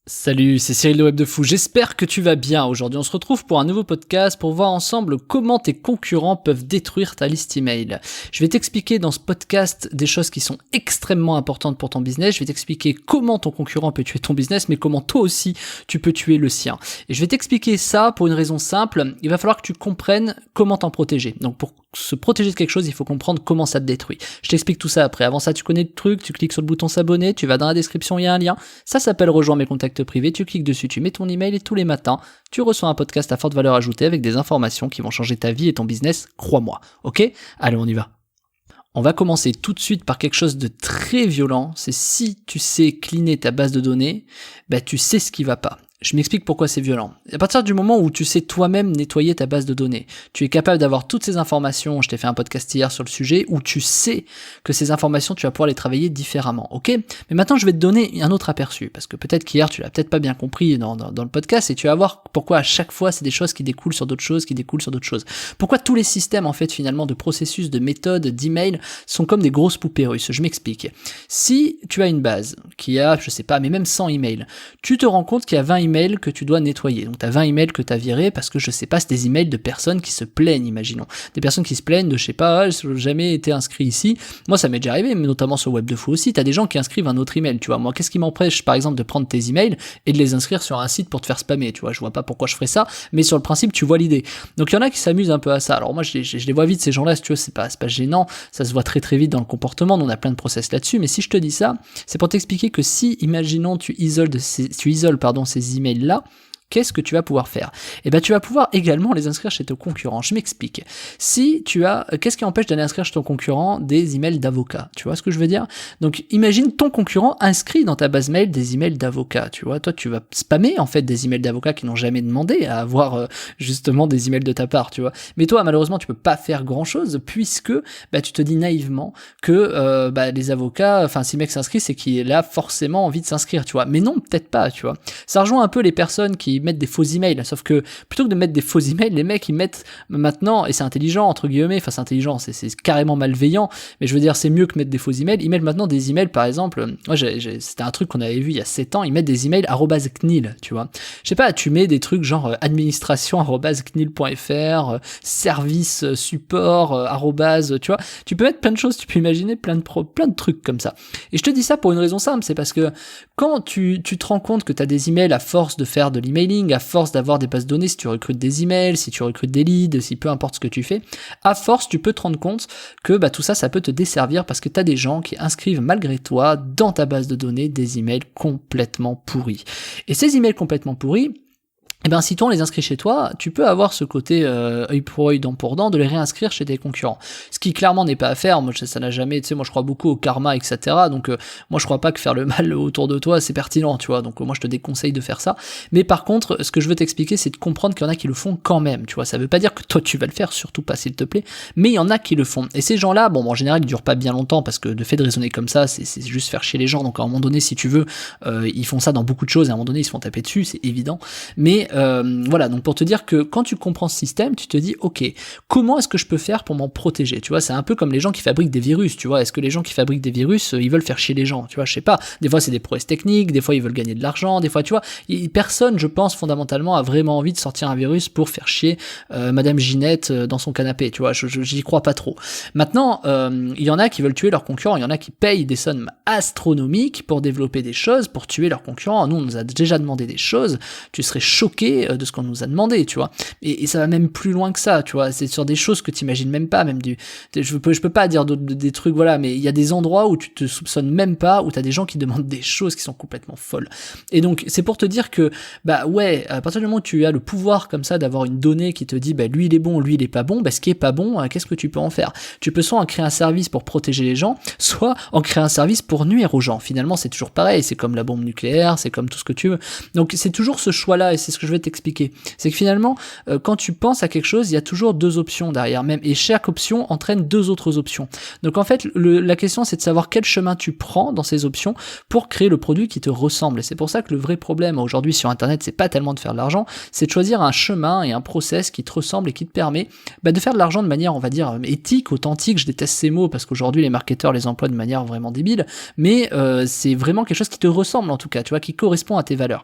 Salut, c'est Cyril de Web de Fou, j'espère que tu vas bien. Aujourd'hui on se retrouve pour un nouveau podcast pour voir ensemble comment tes concurrents peuvent détruire ta liste email. Je vais t'expliquer dans ce podcast des choses qui sont extrêmement importantes pour ton business, je vais t'expliquer comment ton concurrent peut tuer ton business, mais comment toi aussi tu peux tuer le sien. Et je vais t'expliquer ça pour une raison simple, il va falloir que tu comprennes comment t'en protéger. Donc pour se protéger de quelque chose, il faut comprendre comment ça te détruit. Je t'explique tout ça après. Avant ça, tu connais le truc, tu cliques sur le bouton s'abonner, tu vas dans la description, il y a un lien. Ça s'appelle rejoindre mes contacts privés, tu cliques dessus, tu mets ton email et tous les matins, tu reçois un podcast à forte valeur ajoutée avec des informations qui vont changer ta vie et ton business, crois-moi. Ok ? Allez, on y va. On va commencer tout de suite par quelque chose de très violent, c'est si tu sais cleaner ta base de données, tu sais ce qui va pas. Je m'explique pourquoi c'est violent. À partir du moment où tu sais toi-même nettoyer ta base de données, tu es capable d'avoir toutes ces informations, je t'ai fait un podcast hier sur le sujet, où tu sais que ces informations, tu vas pouvoir les travailler différemment, ok ? Mais maintenant, je vais te donner un autre aperçu, parce que peut-être qu'hier, tu l'as peut-être pas bien compris dans le podcast, et tu vas voir pourquoi à chaque fois, c'est des choses qui découlent sur d'autres choses, Pourquoi tous les systèmes, en fait, finalement, de processus, de méthodes, d'email, sont comme des grosses poupées russes. Je m'explique. Si tu as une base qui a, je sais pas, mais même 100 emails, tu te rends compte qu'il y a 20 emails que tu dois nettoyer. Donc tu as 20 emails que tu as virés parce que je sais pas, c'est des emails de personnes qui se plaignent, imaginons. Des personnes qui se plaignent de je sais pas, j'ai jamais été inscrit ici. Moi ça m'est déjà arrivé, mais notamment sur Web de Fou aussi, tu as des gens qui inscrivent un autre email, tu vois. Moi qu'est-ce qui m'empêche par exemple de prendre tes emails et de les inscrire sur un site pour te faire spammer, tu vois. Je vois pas pourquoi je ferais ça, mais sur le principe tu vois l'idée. Donc il y en a qui s'amusent un peu à ça. Alors moi je les vois vite ces gens-là, si tu vois, c'est pas gênant, ça se voit très très vite dans le comportement, on a plein de process là-dessus, mais si je te dis ça, c'est pour t'expliquer que si imaginons tu isoles ces emails là, qu'est-ce que tu vas pouvoir faire ? Tu vas pouvoir également les inscrire chez ton concurrent. Je m'explique. Si tu as, qu'est-ce qui empêche d'aller inscrire chez ton concurrent des emails d'avocats ? Tu vois ce que je veux dire ? Donc, imagine ton concurrent inscrit dans ta base mail des emails d'avocats. Tu vois, toi, tu vas spammer, en fait, des emails d'avocats qui n'ont jamais demandé à avoir, justement, des emails de ta part, tu vois. Mais toi, malheureusement, tu peux pas faire grand-chose puisque, tu te dis naïvement que, les avocats, enfin, si le mec s'inscrit, c'est qu'il a forcément envie de s'inscrire, tu vois. Mais non, peut-être pas, tu vois. Ça rejoint un peu les personnes qui mettent des faux emails, sauf que plutôt que de mettre des faux emails, les mecs ils mettent maintenant, et c'est intelligent entre guillemets, enfin c'est intelligent, c'est carrément malveillant, mais je veux dire c'est mieux que mettre des faux emails, ils mettent maintenant des emails par exemple, moi c'était un truc qu'on avait vu il y a 7 ans, ils mettent des emails @CNIL, tu vois, je sais pas, tu mets des trucs genre administration@CNIL.fr, service support tu vois, tu peux mettre plein de choses, tu peux imaginer plein de trucs comme ça, et je te dis ça pour une raison simple, c'est parce que quand tu te rends compte que tu as des emails à force de faire de l'emailing, à force d'avoir des bases de données, si tu recrutes des emails, si tu recrutes des leads, si peu importe ce que tu fais, à force tu peux te rendre compte que tout ça peut te desservir parce que tu as des gens qui inscrivent malgré toi dans ta base de données des emails complètement pourris. Et ces emails complètement pourris, si toi on les inscrit chez toi, tu peux avoir ce côté œil pour œil, dent pour dent, de les réinscrire chez tes concurrents. Ce qui clairement n'est pas à faire, moi ça n'a jamais, tu sais, moi je crois beaucoup au karma, etc. Donc moi je crois pas que faire le mal autour de toi c'est pertinent, tu vois, donc moi je te déconseille de faire ça. Mais par contre, ce que je veux t'expliquer, c'est de comprendre qu'il y en a qui le font quand même, tu vois, ça veut pas dire que toi tu vas le faire, surtout pas s'il te plaît, mais il y en a qui le font. Et ces gens-là, en général ils durent pas bien longtemps, parce que le fait de raisonner comme ça, c'est juste faire chier les gens, donc à un moment donné, si tu veux, ils font ça dans beaucoup de choses, et à un moment donné ils se font taper dessus, c'est évident, mais voilà, donc pour te dire que quand tu comprends ce système, tu te dis, ok, comment est-ce que je peux faire pour m'en protéger, tu vois, c'est un peu comme les gens qui fabriquent des virus, tu vois, est-ce que les gens qui fabriquent des virus, ils veulent faire chier les gens, tu vois, je sais pas, des fois c'est des prouesses techniques, des fois ils veulent gagner de l'argent, des fois, tu vois, personne, je pense, fondamentalement, a vraiment envie de sortir un virus pour faire chier Madame Ginette dans son canapé, tu vois, j'y crois pas trop. Maintenant, il y en a qui veulent tuer leurs concurrents, il y en a qui payent des sommes astronomiques pour développer des choses, pour tuer leurs concurrents. Nous, on nous a déjà demandé des choses, tu serais choqué de ce qu'on nous a demandé, tu vois, et ça va même plus loin que ça, tu vois, c'est sur des choses que tu imagines même pas, même je peux pas dire des trucs, voilà, mais il y a des endroits où tu te soupçonnes même pas, où t'as des gens qui demandent des choses qui sont complètement folles. Et donc c'est pour te dire que ouais, à partir du moment où tu as le pouvoir comme ça d'avoir une donnée qui te dit lui il est bon, lui il est pas bon, ce qui est pas bon, qu'est-ce que tu peux en faire ? Tu peux soit en créer un service pour protéger les gens, soit en créer un service pour nuire aux gens. Finalement c'est toujours pareil, c'est comme la bombe nucléaire, c'est comme tout ce que tu veux. Donc c'est toujours ce choix-là, et c'est ce que que je vais t'expliquer. C'est que finalement, quand tu penses à quelque chose, il y a toujours deux options derrière même, et chaque option entraîne deux autres options. Donc en fait, la question c'est de savoir quel chemin tu prends dans ces options pour créer le produit qui te ressemble. Et c'est pour ça que le vrai problème aujourd'hui sur Internet, c'est pas tellement de faire de l'argent, c'est de choisir un chemin et un process qui te ressemble et qui te permet de faire de l'argent de manière, on va dire, éthique, authentique. Je déteste ces mots parce qu'aujourd'hui les marketeurs les emploient de manière vraiment débile, mais c'est vraiment quelque chose qui te ressemble en tout cas, tu vois, qui correspond à tes valeurs.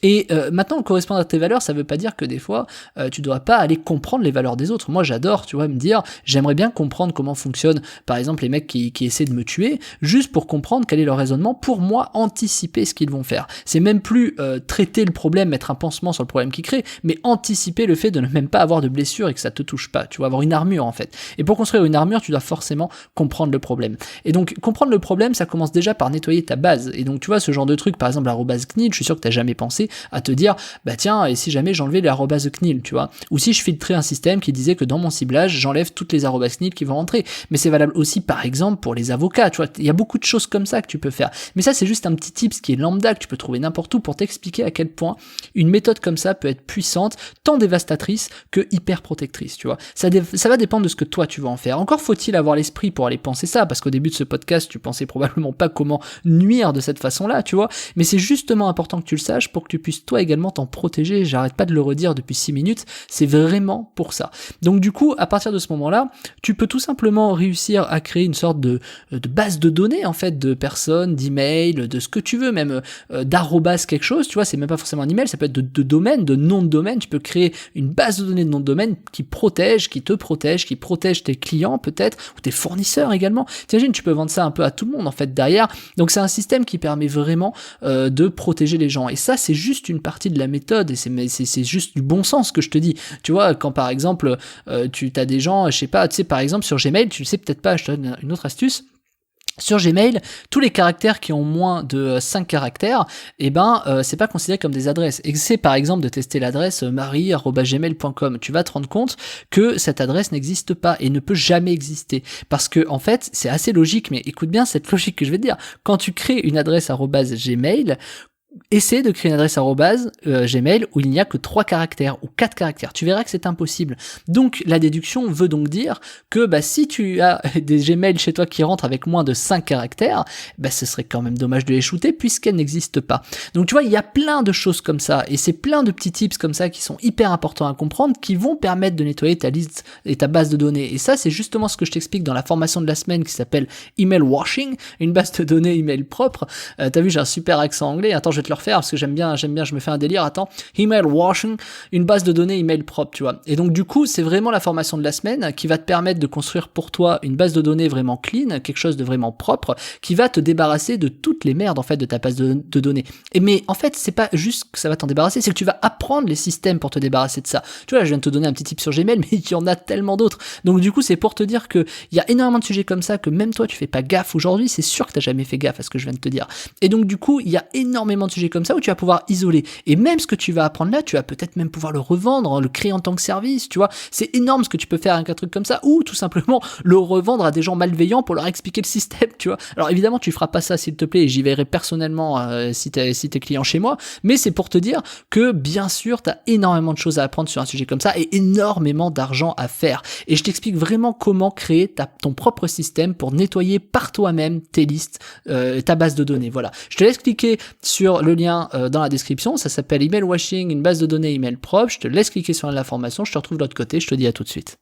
Et maintenant, correspondre à tes valeurs, ça veut pas dire que des fois, tu dois pas aller comprendre les valeurs des autres. Moi, j'adore, tu vois, me dire, j'aimerais bien comprendre comment fonctionnent, par exemple, les mecs qui essaient de me tuer, juste pour comprendre quel est leur raisonnement, pour moi, anticiper ce qu'ils vont faire. C'est même plus traiter le problème, mettre un pansement sur le problème qu'ils créent, mais anticiper le fait de ne même pas avoir de blessure et que ça te touche pas. Tu vas avoir une armure, en fait. Et pour construire une armure, tu dois forcément comprendre le problème. Et donc, comprendre le problème, ça commence déjà par nettoyer ta base. Et donc, tu vois, ce genre de truc, par exemple, @CNIL, je suis sûr que t'as jamais pensé à te dire, bah tiens, et si jamais j'enlevais les @CNIL, tu vois, ou si je filtrais un système qui disait que dans mon ciblage, j'enlève toutes les @CNIL qui vont rentrer. Mais c'est valable aussi, par exemple, pour les avocats, tu vois, il y a beaucoup de choses comme ça que tu peux faire. Mais ça, c'est juste un petit tips qui est lambda, que tu peux trouver n'importe où pour t'expliquer à quel point une méthode comme ça peut être puissante, tant dévastatrice que hyper protectrice, tu vois. Ça va dépendre de ce que toi tu vas en faire. Encore faut-il avoir l'esprit pour aller penser ça, parce qu'au début de ce podcast, tu pensais probablement pas comment nuire de cette façon-là, tu vois. Mais c'est justement important que tu le saches pour que tu puisses toi également t'en protéger. J'arrête pas de le redire depuis 6 minutes, c'est vraiment pour ça. Donc du coup, à partir de ce moment-là, tu peux tout simplement réussir à créer une sorte de base de données en fait, de personnes, d'emails, de ce que tu veux, même d'arrobas quelque chose, tu vois, c'est même pas forcément un email, ça peut être de domaine, de nom de domaine. Tu peux créer une base de données de nom de domaine qui te protège, qui protège tes clients peut-être, ou tes fournisseurs également. T'imagines, tu peux vendre ça un peu à tout le monde en fait derrière. Donc c'est un système qui permet vraiment de protéger les gens. Et ça, c'est juste une partie de la méthode, et c'est juste du bon sens que je te dis. Tu vois, quand par exemple tu as des gens, je sais pas, tu sais, par exemple sur Gmail, tu le sais peut-être pas, je te donne une autre astuce. Sur Gmail, tous les caractères qui ont moins de 5 caractères, c'est pas considéré comme des adresses. Et c'est par exemple de tester l'adresse marie@gmail.com. Tu vas te rendre compte que cette adresse n'existe pas et ne peut jamais exister. Parce que, en fait, c'est assez logique, mais écoute bien cette logique que je vais te dire. Quand tu crées une adresse @gmail, essaie de créer une adresse @gmail où il n'y a que 3 caractères ou 4 caractères. Tu verras que c'est impossible. Donc, la déduction veut donc dire que si tu as des Gmail chez toi qui rentrent avec moins de 5 caractères, ce serait quand même dommage de les shooter puisqu'elles n'existent pas. Donc, tu vois, il y a plein de choses comme ça et c'est plein de petits tips comme ça qui sont hyper importants à comprendre, qui vont permettre de nettoyer ta liste et ta base de données. Et ça, c'est justement ce que je t'explique dans la formation de la semaine qui s'appelle Email Washing, une base de données email propre. T'as vu, j'ai un super accent anglais. Attends, je vais te le refaire parce que j'aime bien, je me fais un délire. Attends, email washing, une base de données email propre, tu vois. Et donc du coup, c'est vraiment la formation de la semaine qui va te permettre de construire pour toi une base de données vraiment clean, quelque chose de vraiment propre, qui va te débarrasser de toutes les merdes en fait de ta base de données. Mais en fait, c'est pas juste que ça va t'en débarrasser, c'est que tu vas apprendre les systèmes pour te débarrasser de ça. Tu vois, là, je viens de te donner un petit tip sur Gmail, mais il y en a tellement d'autres. Donc du coup, c'est pour te dire que il y a énormément de sujets comme ça que même toi tu fais pas gaffe aujourd'hui. C'est sûr que t'as jamais fait gaffe à ce que je viens de te dire. Et donc du coup, il y a énormément de sujets comme ça où tu vas pouvoir isoler. Et même ce que tu vas apprendre là, tu vas peut-être même pouvoir le revendre, le créer en tant que service, tu vois. C'est énorme ce que tu peux faire avec un truc comme ça, ou tout simplement le revendre à des gens malveillants pour leur expliquer le système, tu vois. Alors évidemment, tu feras pas ça s'il te plaît, et j'y verrai personnellement si t'es client chez moi, mais c'est pour te dire que bien sûr, t'as énormément de choses à apprendre sur un sujet comme ça et énormément d'argent à faire. Et je t'explique vraiment comment créer ton propre système pour nettoyer par toi-même tes listes, ta base de données. Voilà. Je te laisse cliquer sur le lien dans la description, ça s'appelle Email Washing, une base de données email propre. Je te laisse cliquer sur la formation, je te retrouve de l'autre côté, je te dis à tout de suite.